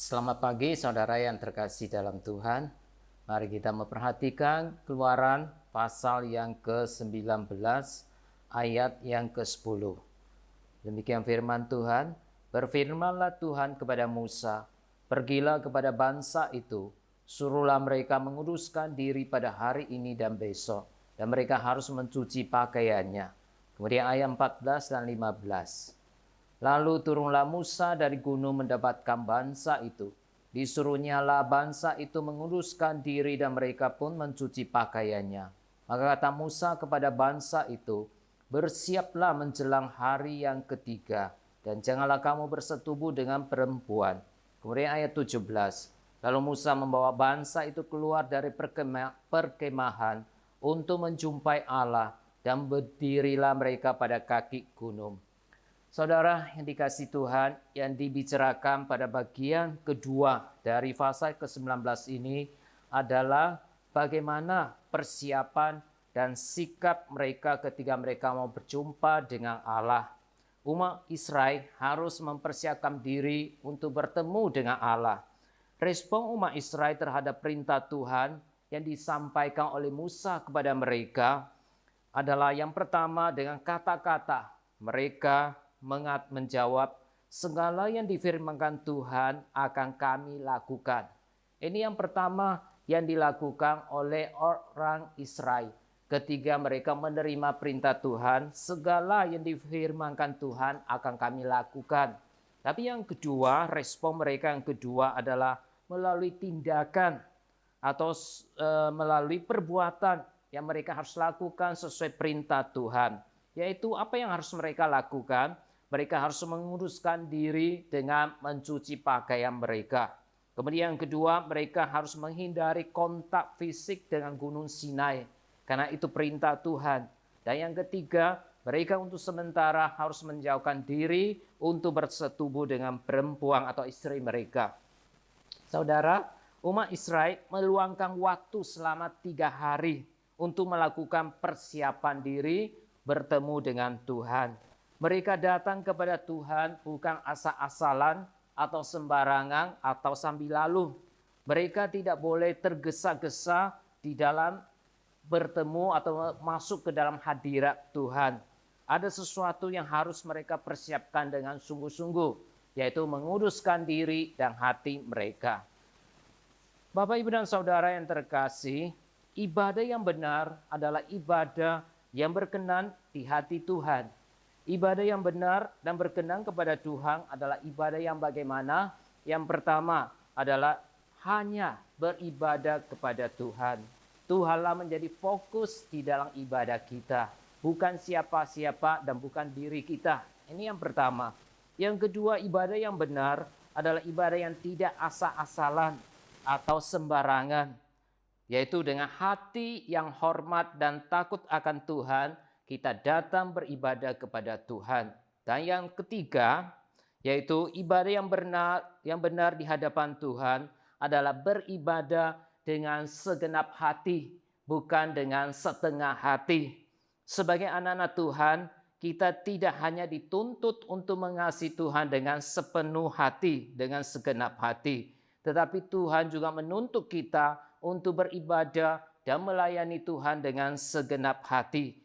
Selamat pagi saudara yang terkasih dalam Tuhan. Mari kita memperhatikan Keluaran pasal yang ke-19 ayat yang ke-10. Demikian firman Tuhan, berfirmanlah Tuhan kepada Musa, pergilah kepada bangsa itu, suruhlah mereka menguduskan diri pada hari ini dan besok, dan mereka harus mencuci pakaiannya. Kemudian ayat 14 dan 15. Lalu turunlah Musa dari gunung mendapatkan bangsa itu. Disuruhnyalah bangsa itu menguduskan diri dan mereka pun mencuci pakaiannya. Maka kata Musa kepada bangsa itu, bersiaplah menjelang hari yang ketiga dan janganlah kamu bersetubuh dengan perempuan. Kemudian ayat 17. Lalu Musa membawa bangsa itu keluar dari perkemahan untuk menjumpai Allah dan berdirilah mereka pada kaki gunung. Saudara yang dikasihi Tuhan, yang dibicarakan pada bagian kedua dari pasal ke-19 ini adalah bagaimana persiapan dan sikap mereka ketika mereka mau berjumpa dengan Allah. Umat Israel harus mempersiapkan diri untuk bertemu dengan Allah. Respon umat Israel terhadap perintah Tuhan yang disampaikan oleh Musa kepada mereka adalah yang pertama dengan kata-kata mereka menjawab, segala yang difirmankan Tuhan akan kami lakukan. Ini yang pertama yang dilakukan oleh orang Israel. Ketika mereka menerima perintah Tuhan, segala yang difirmankan Tuhan akan kami lakukan. Tapi yang kedua, respon mereka yang kedua adalah melalui tindakan atau melalui perbuatan yang mereka harus lakukan sesuai perintah Tuhan. Yaitu apa yang harus mereka lakukan? Mereka harus menguruskan diri dengan mencuci pakaian mereka. Kemudian yang kedua, mereka harus menghindari kontak fisik dengan Gunung Sinai, karena itu perintah Tuhan. Dan yang ketiga, mereka untuk sementara harus menjauhkan diri untuk bersetubuh dengan perempuan atau istri mereka. Saudara, umat Israel meluangkan waktu selama 3 hari untuk melakukan persiapan diri bertemu dengan Tuhan. Mereka datang kepada Tuhan bukan asal-asalan atau sembarangan atau sambil lalu. Mereka tidak boleh tergesa-gesa di dalam bertemu atau masuk ke dalam hadirat Tuhan. Ada sesuatu yang harus mereka persiapkan dengan sungguh-sungguh, yaitu menguduskan diri dan hati mereka. Bapak, Ibu, dan Saudara yang terkasih, ibadah yang benar adalah ibadah yang berkenan di hati Tuhan. Ibadah yang benar dan berkenan kepada Tuhan adalah ibadah yang bagaimana? Yang pertama adalah hanya beribadah kepada Tuhan. Tuhanlah menjadi fokus di dalam ibadah kita, bukan siapa-siapa dan bukan diri kita. Ini yang pertama. Yang kedua, ibadah yang benar adalah ibadah yang tidak asal-asalan atau sembarangan, yaitu dengan hati yang hormat dan takut akan Tuhan, kita datang beribadah kepada Tuhan. Dan yang ketiga, yaitu ibadah yang benar di hadapan Tuhan adalah beribadah dengan segenap hati, bukan dengan setengah hati. Sebagai anak-anak Tuhan, kita tidak hanya dituntut untuk mengasihi Tuhan dengan sepenuh hati, dengan segenap hati, tetapi Tuhan juga menuntut kita untuk beribadah dan melayani Tuhan dengan segenap hati,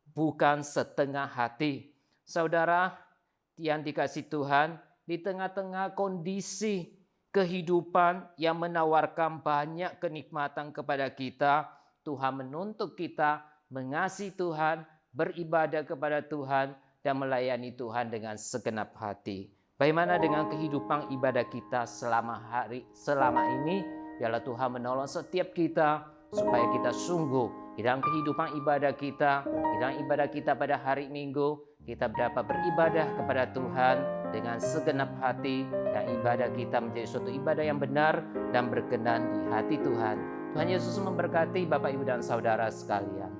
bukan setengah hati. Saudara yang dikasihi Tuhan, di tengah-tengah kondisi kehidupan yang menawarkan banyak kenikmatan kepada kita, Tuhan menuntut kita mengasihi Tuhan, beribadah kepada Tuhan, dan melayani Tuhan dengan segenap hati. Bagaimana dengan kehidupan ibadah kita selama ini? Biarlah Tuhan menolong setiap kita supaya kita sungguh di dalam kehidupan ibadah kita, di dalam ibadah kita pada hari Minggu, kita dapat beribadah kepada Tuhan dengan segenap hati, dan ibadah kita menjadi suatu ibadah yang benar dan berkenan di hati Tuhan. Tuhan Yesus memberkati Bapak, Ibu, dan Saudara sekalian.